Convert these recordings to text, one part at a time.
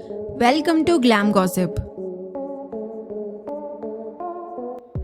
Welcome to Glam Gossip.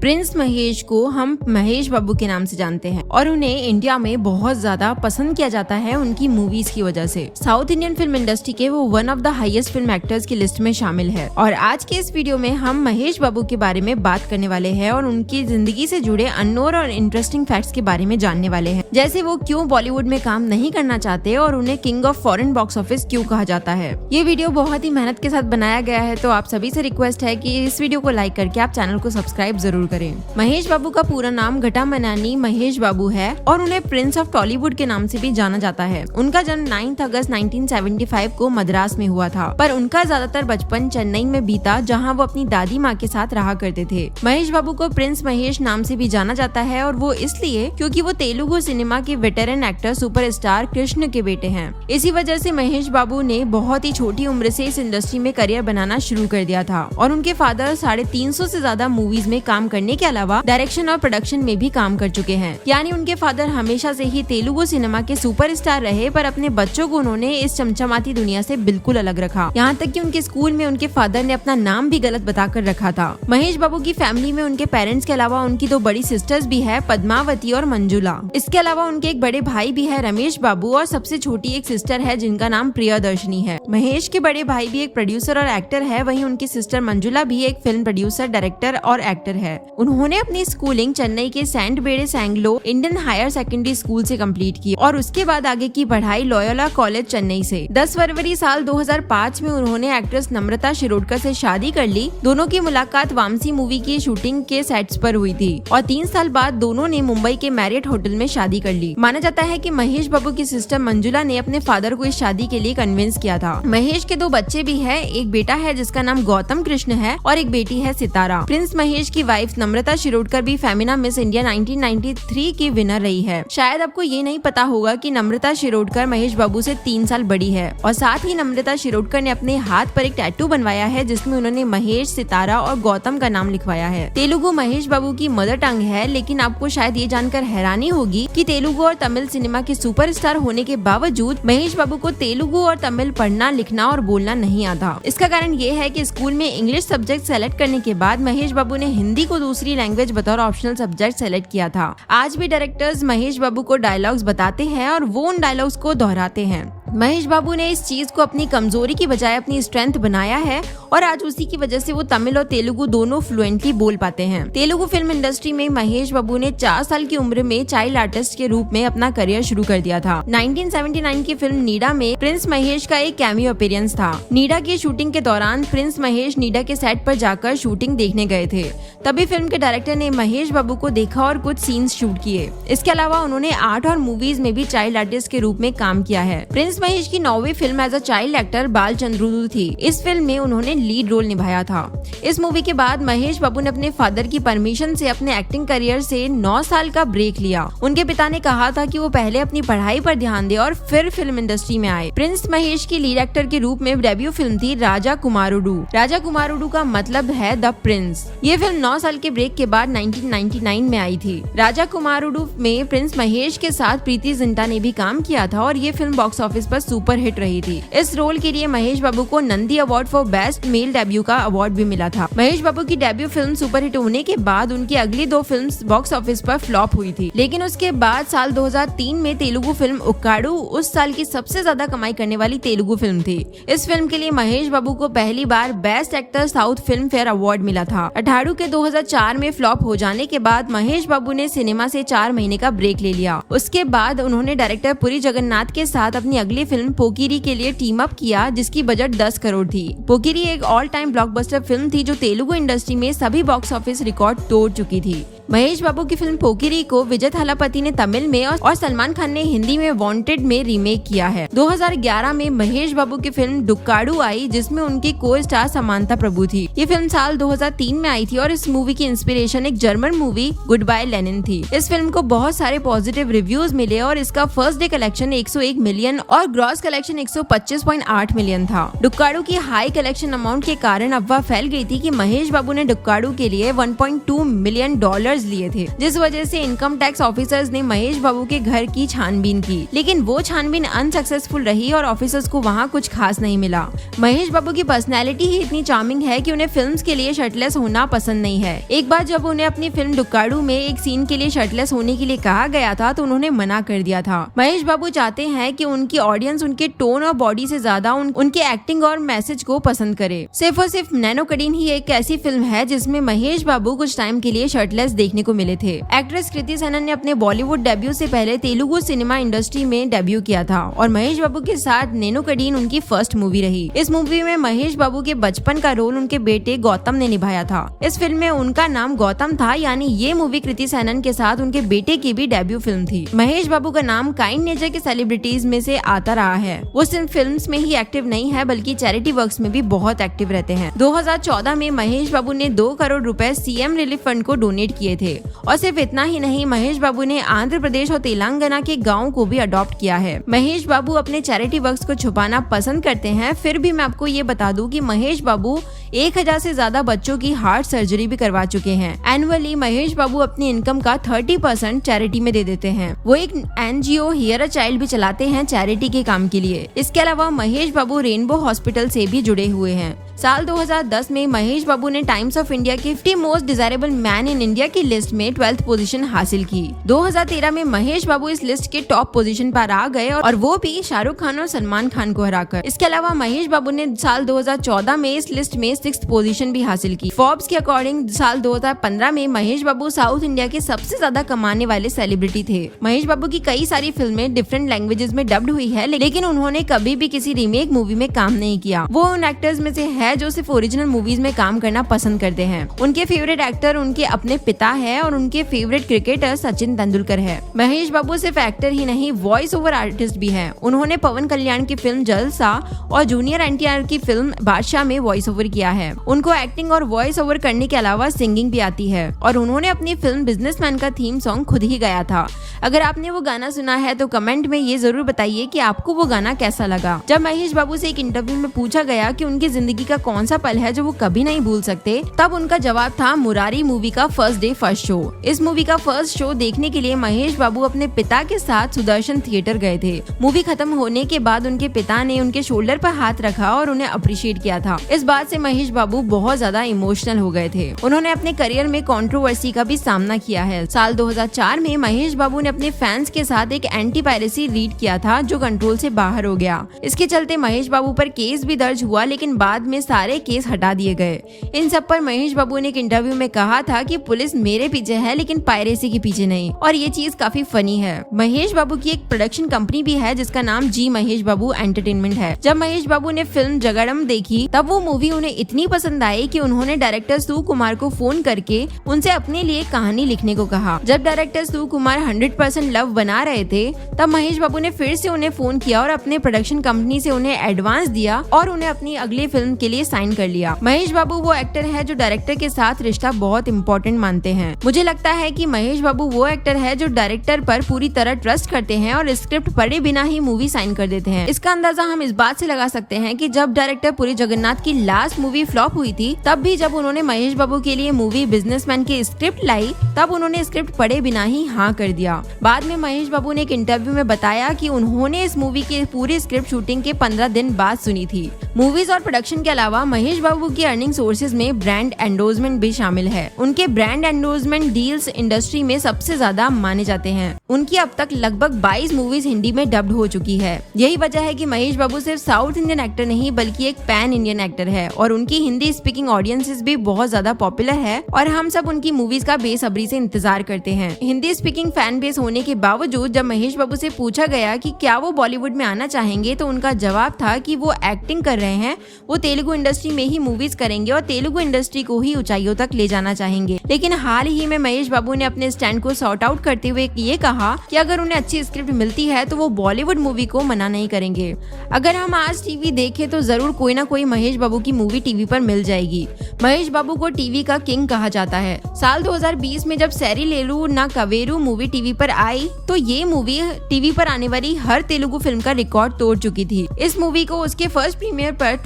Prince Mahesh को हम महेश बाबू के नाम से जानते हैं और उन्हें इंडिया में बहुत ज्यादा पसंद किया जाता है उनकी मूवीज की वजह से। साउथ इंडियन फिल्म इंडस्ट्री के वो one of the highest film actors की लिस्ट में शामिल है। और आज के इस वीडियो में हम महेश बाबू के बारे में बात करने वाले हैं और उनकी जिंदगी से जुड़े अननोन और इंटरेस्टिंग फैक्ट्स के बारे में जानने वाले हैं, जैसे वो क्यों बॉलीवुड में काम नहीं करना चाहते और उन्हें king of foreign box office क्यों कहा जाता है। ये वीडियो बहुत ही मेहनत के साथ बनाया गया है, तो आप सभी से रिक्वेस्ट है कि इस वीडियो को लाइक करके आप चैनल को सब्सक्राइब जरूर करें। महेश बाबू का पूरा नाम घटामनानी महेश बाबू है और उन्हें प्रिंस ऑफ टॉलीवुड के नाम से भी जाना जाता है। उनका जन्म 9 अगस्त 1975 को मद्रास में हुआ था, पर उनका ज्यादातर बचपन चेन्नई में बीता, जहां वो अपनी दादी माँ के साथ रहा करते थे। महेश बाबू को प्रिंस महेश नाम से भी जाना जाता है और वो इसलिए क्योंकि वो तेलुगु सिनेमा के वेटरन एक्टर सुपरस्टार कृष्ण के बेटे हैं। इसी वजह से महेश बाबू ने बहुत ही छोटी उम्र से इस इंडस्ट्री में करियर बनाना शुरू कर दिया था और उनके फादर 350 से ज्यादा मूवीज में काम करने के अलावा डायरेक्शन और प्रोडक्शन में भी काम कर चुके हैं। यानी उनके फादर हमेशा से ही तेलुगु सिनेमा के सुपरस्टार रहे, पर अपने बच्चों को उन्होंने इस चमचमाती दुनिया से बिल्कुल अलग रखा। यहाँ तक कि उनके स्कूल में उनके फादर ने अपना नाम भी गलत बताकर रखा था। महेश बाबू की फैमिली में उनके पेरेंट्स के अलावा उनकी 2 बड़ी सिस्टर्स भी है, पद्मावती और मंजुला। इसके अलावा उनके एक बड़े भाई भी है, रमेश बाबू, और सबसे छोटी एक सिस्टर है जिनका नाम प्रियदर्शनी है। महेश के बड़े भाई भी एक प्रोड्यूसर और एक्टर है, वहीं उनकी सिस्टर मंजुला भी एक फिल्म प्रोड्यूसर, डायरेक्टर और एक्टर है। उन्होंने अपनी स्कूलिंग चेन्नई के सेंट बेड़े सैंगलो इंडियन हायर सेकेंडरी स्कूल से कंप्लीट की और उसके बाद आगे की पढ़ाई लोयोला कॉलेज चेन्नई से। 10 फरवरी साल 2005 में उन्होंने एक्ट्रेस नम्रता शिरोडकर से शादी कर ली। दोनों की मुलाकात वामसी मूवी की शूटिंग के सेट्स पर हुई थी और 3 साल बाद दोनों ने मुंबई के मैरियट होटल में शादी कर ली। माना जाता है कि महेश बाबू की सिस्टर मंजुला ने अपने फादर को इस शादी के लिए कन्विंस किया था। महेश के 2 बच्चे भी है, एक बेटा है जिसका नाम गौतम कृष्ण है और एक बेटी है सितारा। प्रिंस महेश की वाइफ नम्रता शिरोडकर भी फेमिना मिस इंडिया 1993 की विनर रही है। शायद आपको ये नहीं पता होगा कि नम्रता शिरोडकर महेश बाबू से 3 साल बड़ी है और साथ ही नम्रता शिरोडकर ने अपने हाथ पर एक टैटू बनवाया है जिसमें उन्होंने महेश, सितारा और गौतम का नाम लिखवाया है। तेलुगु महेश बाबू की मदर टंग है, लेकिन आपको शायद ये जानकर हैरानी होगी कि तेलुगु और तमिल सिनेमा के सुपरस्टार होने के बावजूद महेश बाबू को तेलुगु और तमिल पढ़ना, लिखना और बोलना नहीं आता। इसका कारण ये है कि स्कूल में इंग्लिश सब्जेक्ट सेलेक्ट करने के बाद महेश बाबू ने हिंदी को दूसरी लैंग्वेज बतौर ऑप्शनल सब्जेक्ट सेलेक्ट किया था। आज भी डायरेक्टर्स महेश बाबू को डायलॉग्स बताते हैं और वो उन डायलॉग्स को दोहराते हैं। महेश बाबू ने इस चीज को अपनी कमजोरी की बजाय अपनी स्ट्रेंथ बनाया है और आज उसी की वजह से वो तमिल और तेलुगु दोनों फ्लुएंटली बोल पाते हैं। तेलुगु फिल्म इंडस्ट्री में महेश बाबू ने 4 साल की उम्र में चाइल्ड आर्टिस्ट के रूप में अपना करियर शुरू कर दिया था। 1979 की फिल्म नीडा में प्रिंस महेश का एक कैमियो अपीयरेंस था। नीडा की शूटिंग के दौरान प्रिंस महेश नीडा के सेट पर जाकर शूटिंग देखने गए थे। तभी फिल्म के डायरेक्टर ने महेश बाबू को देखा और कुछ सीन्स शूट किए। इसके अलावा उन्होंने आर्ट और मूवीज में भी चाइल्ड आर्टिस्ट के रूप में काम किया है। प्रिंस महेश की 9वीं film as a child actor Bal Chandrudu थी। इस फिल्म में उन्होंने लीड रोल निभाया था। इस मूवी के बाद महेश बाबू ने अपने फादर की परमिशन से अपने एक्टिंग करियर से 9 साल का ब्रेक लिया। उनके पिता ने कहा था कि वो पहले अपनी पढ़ाई पर ध्यान दे और फिर फिल्म इंडस्ट्री में आए। प्रिंस महेश की लीड एक्टर के रूप में डेब्यू फिल्म थी राजा कुमारुडू। राजा कुमारुडू का मतलब है द प्रिंस। ये फिल्म 9 साल के ब्रेक के बाद 1999 में आई थी। राजा कुमारुडू में प्रिंस महेश के साथ प्रीति जिंटा ने भी काम किया था और ये फिल्म बॉक्स ऑफिस पर सुपर हिट रही थी। इस रोल के लिए महेश बाबू को Nandi award for best male debut का अवार्ड भी मिला था। महेश बाबू की डेब्यू फिल्म सुपर हिट होने के बाद उनकी अगली 2 फिल्म्स बॉक्स ऑफिस पर फ्लॉप हुई थी, लेकिन उसके बाद साल 2003 में तेलुगु फिल्म उक्काडू उस साल की सबसे ज्यादा कमाई करने वाली तेलुगु फिल्म थी। इस फिल्म के लिए महेश बाबू को पहली बार best actor south Filmfare award मिला था। अठाड़ू के 2004 में फ्लॉप हो जाने के बाद महेश बाबू ने सिनेमा से 4 महीने का ब्रेक ले लिया। उसके बाद उन्होंने डायरेक्टर पुरी जगन्नाथ के साथ अपनी अगली फिल्म पोकिरी के लिए टीम अप किया, जिसकी बजट 10 करोड़ थी। पोकिरी एक ऑल टाइम ब्लॉकबस्टर फिल्म थी जो तेलुगु इंडस्ट्री में सभी बॉक्स ऑफिस रिकॉर्ड तोड़ चुकी थी। महेश बाबू की फिल्म पोकिरी को विजय थालापति ने तमिल में और सलमान खान ने हिंदी में वांटेड में रीमेक किया है। 2011 में महेश बाबू की फिल्म डुक्काडू आई, जिसमें उनकी को स्टार समांता प्रभु थी। ये फिल्म साल 2003 में आई थी और इस मूवी की इंस्पिरेशन एक German movie Good Bye Lenin थी। इस फिल्म को बहुत सारे पॉजिटिव रिव्यूज मिले और इसका फर्स्ट डे कलेक्शन 101 मिलियन और ग्रॉस कलेक्शन 125.8 मिलियन था। डुक्काडू की हाई कलेक्शन अमाउंट के कारण अफवाह फैल गई थी कि महेश बाबू ने डुक्काडू के लिए $1.2 मिलियन कर्ज लिए थे, जिस वजह से इनकम टैक्स ऑफिसर्स ने महेश बाबू के घर की छानबीन की, लेकिन वो छानबीन अनसक्सेसफुल रही और ऑफिसर्स को वहाँ कुछ खास नहीं मिला। महेश बाबू की पर्सनैलिटी ही इतनी चार्मिंग है कि उन्हें फिल्म्स के लिए शर्टलेस होना पसंद नहीं है। एक बार जब उन्हें अपनी फिल्म डुक्काड़ू में एक सीन के लिए शर्टलेस होने के लिए कहा गया था तो उन्होंने मना कर दिया था। महेश बाबू चाहते हैं कि उनकी ऑडियंस उनके टोन और बॉडी से ज्यादा उनके एक्टिंग और मैसेज को पसंद करे। सिर्फ और सिर्फ नैनो कड़ीन ही एक ऐसी फिल्म है जिसमें महेश बाबू कुछ टाइम के लिए शर्टलेस देखने को मिले थे। एक्ट्रेस कृति सेनन ने अपने बॉलीवुड डेब्यू से पहले तेलुगु सिनेमा इंडस्ट्री में डेब्यू किया था और महेश बाबू के साथ नैनो कड़ीन उनकी फर्स्ट मूवी रही। इस मूवी में महेश बाबू के बचपन का रोल उनके बेटे गौतम ने निभाया था। इस फिल्म में उनका नाम गौतम था, यानी ये मूवी कृति सेनन के साथ उनके बेटे की भी डेब्यू फिल्म थी। महेश बाबू का नाम काइंड नेचर के सेलिब्रिटीज में से आता रहा है। वो सिर्फ फिल्म्स में ही एक्टिव नहीं है बल्कि चैरिटी वर्क्स में भी बहुत एक्टिव रहते हैं। 2014 में महेश बाबू ने 2 करोड़ रुपए सीएम रिलीफ फंड को डोनेट किए थे और सिर्फ इतना ही नहीं, महेश बाबू ने आंध्र प्रदेश और तेलंगाना के गाँव को भी अडॉप्ट किया है। महेश बाबू अपने चैरिटी वर्क्स को छुपाना पसंद करते हैं, फिर भी मैं आपको ये बता दूं कि महेश बाबू 1000 से ज्यादा बच्चों की हार्ट सर्जरी भी करवा चुके हैं। एनुअली महेश बाबू अपनी इनकम का 30% चैरिटी में दे देते हैं। वो एक एनजीओ हियर अ चाइल्ड भी चलाते हैं चैरिटी के काम के लिए। इसके अलावा महेश बाबू रेनबो हॉस्पिटल से भी जुड़े हुए हैं। साल 2010 में महेश बाबू ने टाइम्स ऑफ इंडिया की 50 most desirable man in India की लिस्ट में 12th पोजीशन हासिल की। 2013 में महेश बाबू इस लिस्ट के टॉप पोजीशन पर आ गए और वो भी शाहरुख खान और सलमान खान को हराकर। इसके अलावा महेश बाबू ने साल 2014 में इस लिस्ट में 6th पोजीशन भी हासिल की। फोर्ब्स के अकॉर्डिंग साल 2015 में महेश बाबू साउथ इंडिया के सबसे ज्यादा कमाने वाले सेलिब्रिटी थे। महेश बाबू की कई सारी फिल्में डिफरेंट लैंग्वेजेस में डब्ड हुई है, लेकिन उन्होंने कभी भी किसी रीमेक मूवी में काम नहीं किया। वो उन एक्टर्स में से है जो सिर्फ ओरिजिनल मूवीज में काम करना पसंद करते हैं। उनके फेवरेट एक्टर उनके अपने पिता है और उनके फेवरेट क्रिकेटर सचिन तेंदुलकर है। महेश बाबू सिर्फ एक्टर ही नहीं, वॉइस ओवर आर्टिस्ट भी हैं। उन्होंने पवन कल्याण की फिल्म जलसा और जूनियर एनटीआर की फिल्म बादशाह में वॉइस ओवर किया है। उनको एक्टिंग और वॉइस ओवर करने के अलावा सिंगिंग भी आती है और उन्होंने अपनी फिल्म बिजनेसमैन का थीम सॉन्ग खुद ही गाया था। अगर आपने वो गाना सुना है तो कमेंट में ये जरूर बताइए कि आपको वो गाना कैसा लगा। जब महेश बाबू से एक इंटरव्यू में पूछा गया कि उनकी जिंदगी का कौन सा पल है जो वो कभी नहीं भूल सकते, तब उनका जवाब था मुरारी मूवी का फर्स्ट डे फर्स्ट शो। इस मूवी का फर्स्ट शो देखने के लिए महेश बाबू अपने पिता के साथ सुदर्शन थिएटर गए थे। मूवी खत्म होने के बाद उनके पिता ने उनके शोल्डर पर हाथ रखा और उन्हें अप्रिशिएट किया था। इस बात से महेश बाबू बहुत ज्यादा इमोशनल हो गए थे। उन्होंने अपने करियर में कंट्रोवर्सी का भी सामना किया है। साल 2004 में महेश बाबू ने अपने फैंस के साथ एक एंटी पायरेसी रीड किया था जो कंट्रोल से बाहर हो गया। इसके चलते महेश बाबू पर केस भी दर्ज हुआ, लेकिन बाद में सारे केस हटा दिए गए। इन सब पर महेश बाबू ने एक इंटरव्यू में कहा था कि पुलिस मेरे पीछे है लेकिन पायरेसी के पीछे नहीं, और ये चीज काफी फनी है। महेश बाबू की एक प्रोडक्शन कंपनी भी है जिसका नाम जी महेश बाबू एंटरटेनमेंट है। जब महेश बाबू ने फिल्म जगड़म देखी तब वो मूवी उन्हें इतनी पसंद आई कि उन्होंने डायरेक्टर सुकुमार को फोन करके उनसे अपने लिए कहानी लिखने को कहा। जब डायरेक्टर सुकुमार 100% लव बना रहे थे तब महेश बाबू ने फिर से उन्हें फोन किया और अपने प्रोडक्शन कंपनी से उन्हें एडवांस दिया और उन्हें अपनी अगली फिल्म के लिए साइन कर लिया। महेश बाबू वो एक्टर है जो डायरेक्टर के साथ रिश्ता बहुत इम्पोर्टेंट मानते हैं। मुझे लगता है कि महेश बाबू वो एक्टर है जो डायरेक्टर पर पूरी तरह ट्रस्ट करते हैं और स्क्रिप्ट पढ़े बिना ही मूवी साइन कर देते हैं। इसका अंदाजा हम इस बात से लगा सकते हैं कि जब डायरेक्टर पुरी जगन्नाथ की लास्ट मूवी फ्लॉप हुई थी तब भी जब उन्होंने महेश बाबू के लिए मूवी बिजनेसमैन की स्क्रिप्ट लाई तब उन्होंने स्क्रिप्ट पढ़े बिना ही हाँ कर दिया। बाद में महेश बाबू ने एक इंटरव्यू में बताया कि उन्होंने इस मूवी की पूरी स्क्रिप्ट शूटिंग के 15 दिन बाद सुनी थी। मूवीज और प्रोडक्शन के अलावा महेश बाबू की अर्निंग सोर्सेज में ब्रांड एंडोर्समेंट भी शामिल है। उनके ब्रांड एंडोर्समेंट डील्स इंडस्ट्री में सबसे ज्यादा माने जाते हैं। उनकी अब तक लगभग 22 मूवीज हिंदी में डब्ड हो चुकी है। यही वजह है कि महेश बाबू सिर्फ साउथ इंडियन एक्टर नहीं बल्कि एक पैन इंडियन एक्टर है और उनकी हिंदी स्पीकिंग ऑडियंसेस भी बहुत ज्यादा पॉपुलर है और हम सब उनकी मूवीज का बेसब्री से इंतजार करते हैं। हिंदी स्पीकिंग फैन बेस होने के बावजूद जब महेश बाबू से पूछा गया कि क्या वो बॉलीवुड में आना चाहेंगे तो उनका जवाब था कि वो एक्टिंग कर रहे हैं, वो तेलुगु इंडस्ट्री में ही मूवीज करेंगे और तेलुगु इंडस्ट्री को ही ऊंचाइयों तक ले जाना चाहेंगे। लेकिन हाल ही में महेश बाबू ने अपने स्टैंड को सॉर्ट आउट करते हुए ये कहा कि अगर उन्हें अच्छी स्क्रिप्ट मिलती है तो वो बॉलीवुड मूवी को मना नहीं करेंगे। अगर हम आज टीवी देखें तो जरूर कोई ना कोई महेश बाबू की मूवी टीवी पर मिल जाएगी। महेश बाबू को टीवी का किंग कहा जाता है। साल 2020 में जब सैरीलेलू ना कवेरू मूवी टीवी पर आई तो ये मूवी टीवी पर आने वाली हर तेलुगु फिल्म का रिकॉर्ड तोड़ चुकी थी। इस मूवी को उसके फर्स्ट प्रीमियर पर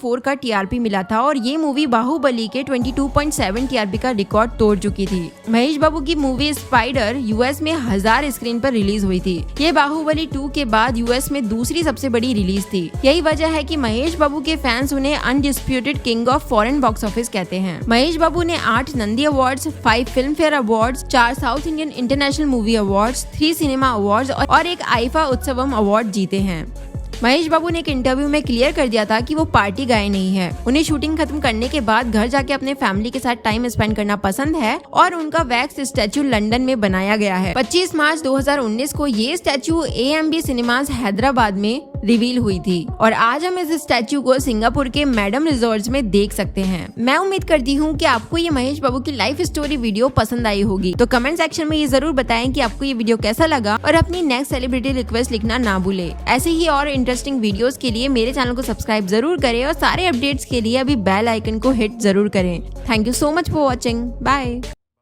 24 का टीआरपी मिला था और ये मूवी बाहुबली के 22.7 टीआरपी का रिकॉर्ड तोड़ चुकी थी। महेश बाबू की मूवी स्पाइडर यूएस में 1000 स्क्रीन पर रिलीज हुई थी। ये बाहुबली 2 के बाद यूएस में दूसरी सबसे बड़ी रिलीज थी। यही वजह है कि महेश बाबू के फैंस उन्हें undisputed king of foreign box office कहते हैं। महेश बाबू ने 8 Nandi awards, 5 film fair awards, 4 south Indian international movie awards, 3 cinema awards और एक आईफा उत्सवम अवार्ड जीते हैं। महेश बाबू ने एक इंटरव्यू में क्लियर कर दिया था कि वो पार्टी गाय नहीं है। उन्हें शूटिंग खत्म करने के बाद घर जाके अपने फैमिली के साथ टाइम स्पेंड करना पसंद है और उनका वैक्स स्टैचू लंदन में बनाया गया है। 25 मार्च 2019 को ये स्टैचू AMB सिनेमाज हैदराबाद में रिवील हुई थी और आज हम इस स्टैचू को सिंगापुर के मैडम रिजॉर्ट्स में देख सकते हैं। मैं उम्मीद करती हूँ कि आपको ये महेश बाबू की लाइफ स्टोरी वीडियो पसंद आई होगी, तो कमेंट सेक्शन में ये जरूर बताएं कि आपको ये वीडियो कैसा लगा और अपनी नेक्स्ट सेलिब्रिटी रिक्वेस्ट लिखना ना भूले। ऐसे ही और इंटरेस्टिंग वीडियोस के लिए मेरे चैनल को सब्सक्राइब जरूर करें और सारे अपडेट्स के लिए अभी बेल आइकन को हिट जरूर करें। Thank you so much for watching. Bye.